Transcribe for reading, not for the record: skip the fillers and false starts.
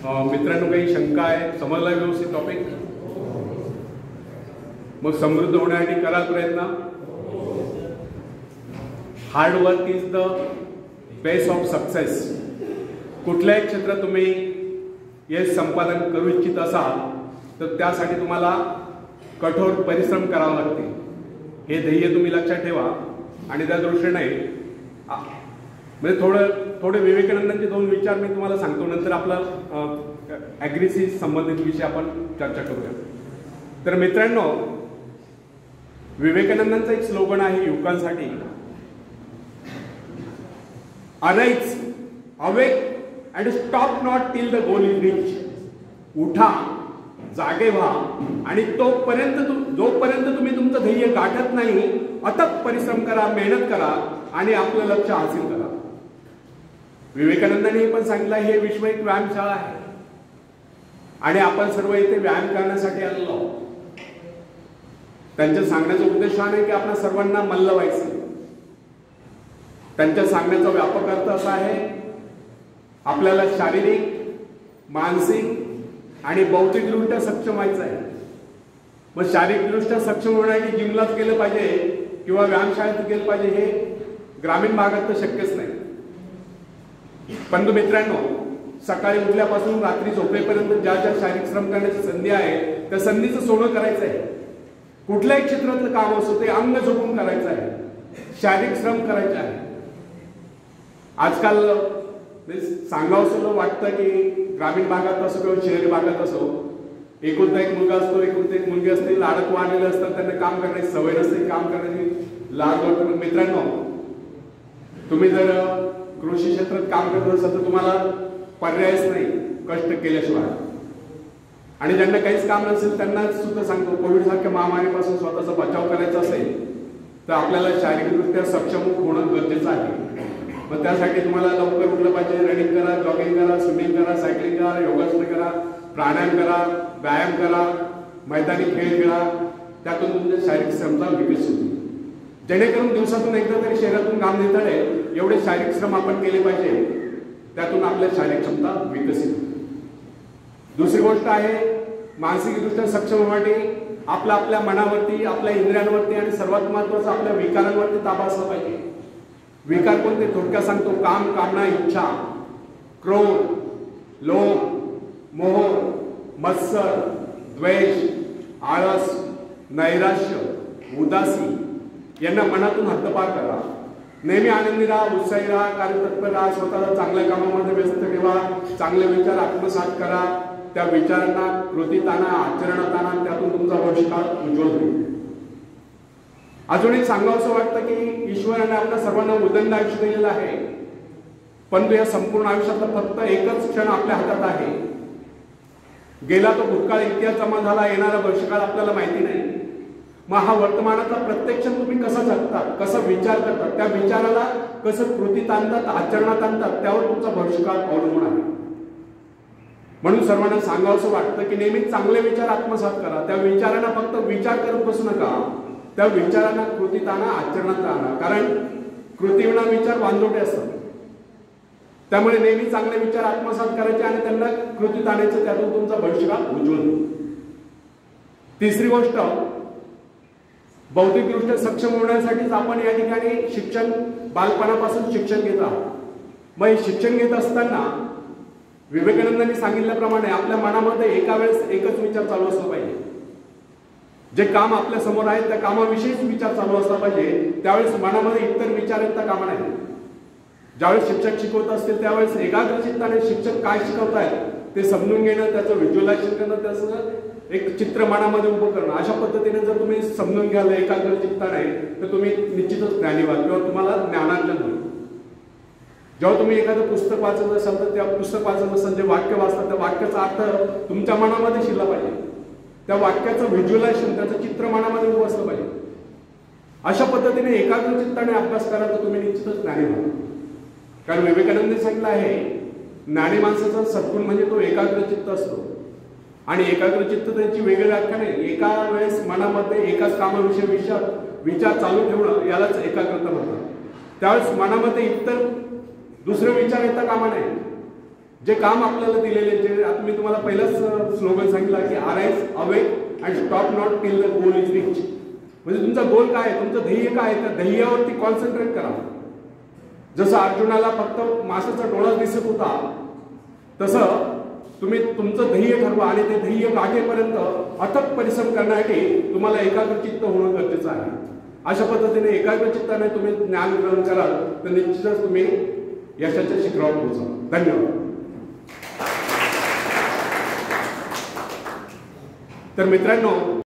मित्रांनो, काही शंका आहे? समजला व्यवस्थित टॉपिक? मग समृद्ध होण्यासाठी करा प्रयत्न. Hard work is the base of success. कुठल्याही क्षेत्रात तुम्ही यश संपादन करू इच्छित असाल तर त्यासाठी तुम्हाला कठोर परिश्रम करावा लागते. हे ध्येय तुम्ही लक्षात ठेवा. आणि त्या दृष्टीने म्हणजे थोडे विवेकानंदांचे दोन विचार मी तुम्हाला सांगतो, नंतर आपला ॲग्रीशी संबंधित विषय आपण चर्चा करूया. तर मित्रांनो, विवेकानंदांचं एक स्लोगन आहे युवकांसाठी, arise, awake and stop not till the goal is reach. उठा, जागे व्हा आणि जोपर्यंत तुम्ही तुमचं ध्येय गाठत नाही अथक परिश्रम करा, मेहनत करा आणि आपलं लक्ष्य हासिल करा. विवेकानंदांनी पण सांगितलं, हे विश्व एक व्यायामशाळा आहे आणि आपण सर्व इथे व्यायाम करण्यासाठी आलेलो. त्यांच्या सांगण्याचा उद्देश हा नाही की आपण सर्वांना मल्ल व्हायचं. त्यांच्या सांगण्याचा व्यापक अर्थ असा आहे, आपल्याला शारीरिक, मानसिक आणि बौद्धिकदृष्ट्या सक्षम व्हायचं आहे. मग शारीरिकदृष्ट्या सक्षम होण्यासाठी जिमलाच गेलं पाहिजे किंवा व्यायामशाळेत गेलं पाहिजे हे ग्रामीण भागात तर शक्यच नाही. परंतु मित्रांनो, सकाळी उठल्यापासून रात्री झोपेपर्यंत ज्या शारीरिक श्रम करण्याची संधी आहे त्या संधीचं सोनं करायचं आहे. कुठल्याही क्षेत्रातलं काम असो ते अंग झोपून करायचं आहे, शारीरिक श्रम करायचे आहे. आजकाल सांगावं वाटतं की ग्रामीण भागात असो किंवा शहरी भागात असो, एकुलता एक मुलगा असतो, एकुलता एक मुलगी असते, लाडक वाढलेले असतात, त्यांना काम करण्याची सवय नसते, काम करण्याची लाड वाटते. मित्रांनो, तुम्ही जर कृषी क्षेत्रात काम करत असाल तर तुम्हाला पर्यायच नाही कष्ट केल्याशिवाय. आणि ज्यांना काहीच काम नसेल त्यांना सुद्धा सांगतो, कोविड सारख्या महामारीपासून स्वतःचा बचाव करायचा असेल तर आपल्याला शारीरिकदृष्ट्या सक्षम होणं गरजेचं आहे. मग त्यासाठी तुम्हाला लवकर उठलं पाहिजे. रनिंग करा, जॉगिंग करा, स्विमिंग करा, सायकलिंग करा, योगासन करा, प्राणायाम करा, व्यायाम करा, मैदानी खेळ खेळा. त्यातून तुमच्या शारीरिक क्षमता विकसित होईल. जेणेकरून दिवसातून एकदा तरी शरीरातून घाम निघताना एवढे शारीरिक श्रम आपण केले पाहिजे, त्यातून आपल्या शारीरिक क्षमता विकसित होते. दुसरी गोष्ट आहे, मानसिकदृष्ट्या सक्षम होण्यासाठी आपल्या मनावरती, आपल्या इंद्रियांवरती आणि सर्वात महत्वाचं आपल्या विकारांवरती ताबा असला पाहिजे. विकार कोणते? थोडक्यात सांगतो, काम, कामना, इच्छा, क्रोध, लोभ, मोह, मत्सर, द्वेष, आळस, नैराश्य, उदासी यांना मनातून हद्दपार करा. नेहमी आनंदी राहा, उत्साही राहा, कार्यतत्पर राहा, स्वतःला चांगल्या कामामध्ये व्यस्त ठेवा, चांगले विचार आत्मसात करा, त्या विचारांना कृतीत आणा, आचरणात आणा, त्यातून तुमचा भविष्यकाळ उज्ज्वल होईल. अजून एक सांगावंसं वाटतं की ईश्वराने आपल्या सर्वांना उदंड आयुष्य दिलेलं आहे, परंतु या संपूर्ण आयुष्यातला फक्त एकच क्षण आपल्या हातात आहे. गेला तो भूतकाळ, इतिहास जमा झाला, येणारा भविष्यकाळ आपल्याला माहिती नाही. मग हा वर्तमानाचा प्रत्येक क्षण तुम्ही कसा जगता, कसा विचार करतात, त्या विचाराला कसं कृतीत आणतात, आचरणात आणतात, त्यावर तुमचा भविष्यकाळ अवलंबून आहे. म्हणून सर्वांना सांगावंसं वाटतं की नेहमी चांगले विचार आत्मसात करा. त्या विचारांना फक्त विचार करत बसू नका, त्या विचारांना कृतीत आणा, आचरणात आणा. कारण कृतीविना विचार वांजोटे असतात. त्यामुळे नेहमी चांगले विचार आत्मसात करायचे आणि त्यांना कृतीत आणायचं, त्यातून तुमचा भविष्यकाळ उज्ज्वल होईल. तिसरी गोष्ट, बौद्धिकदृष्ट्या सक्षम होण्यासाठीच आपण या ठिकाणी शिक्षण, बालपणापासून शिक्षण घेत आहोत. मग हे शिक्षण घेत असताना विवेकानंदांनी सांगितल्याप्रमाणे आपल्या मनामध्ये एका वेळेस एकच विचार चालू असला पाहिजे. जे काम आपल्या समोर आहे त्या कामाविषयीच विचार चालू असला पाहिजे. त्यावेळेस मनामध्ये इतर विचार येता कामा नाही. ज्यावेळेस शिक्षक शिकवत असतील त्यावेळेस एकाग्र चित्ताने शिक्षक काय शिकवतायत ते समजून घेणं, त्याचं व्हिज्युअलायझेशन करणं, त्याचं एक चित्र मनामध्ये उभं करणं. अशा पद्धतीने जर तुम्ही समजून घ्याल एकाग्र चित्ताने तर तुम्ही निश्चितच ज्ञानी व्हाल किंवा तुम्हाला ज्ञानार्जन होईल. जेव्हा तुम्ही एखादं पुस्तक वाचत असाल तर त्या पुस्तक वाचत असाल जे वाक्य वाचतात त्या वाक्याचा अर्थ तुमच्या मनामध्ये शिरला पाहिजे. त्या वाक्याचं व्हिज्युअलायझेशन, त्याचं चित्र मनामध्ये उभं असलं पाहिजे. अशा पद्धतीने एकाग्र चित्ताने अभ्यास करा तर तुम्ही निश्चितच ज्ञानी व्हाल. कारण विवेकानंदांनी सांगितलं आहे, ज्ञानी माणसाचा सद्गुण म्हणजे तो एकाग्र चित्त असतो. आणि एकाग्र चित्त त्यांची वेगळी व्याख्या नाही. एका वेळेस मनामध्ये एकाच कामाविषयी विचार चालू ठेवणं यालाच एकाग्रता म्हणतात. त्यावेळेस मनामध्ये इतर दुसरे विचार येता कामा नाही. जे काम आपल्याला दिलेले, जे आता मी तुम्हाला पहिलाच स्लोगन सांगितला की arise, awake and stop not till the goal is rich. म्हणजे तुमचा गोल काय आहे, तुमचं ध्येय काय आहे, त्या ध्येयावरती कॉन्सन्ट्रेट करा. जसं अर्जुनाला फक्त माशाचा डोळा दिसत होता, तसं तुम्ही तुमचं ध्येय ठरवा आणि ते ध्येय गाठेपर्यंत अथक परिश्रम करण्यासाठी तुम्हाला एकाग्रचित्त होणं गरजेचं आहे. अशा पद्धतीने एकाग्रचित्ताने तुम्ही ज्ञान ग्रहण कराल तर निश्चितच तुम्ही यशाच्या शिखरावर पोहोचाल. धन्यवाद. तर मित्रांनो,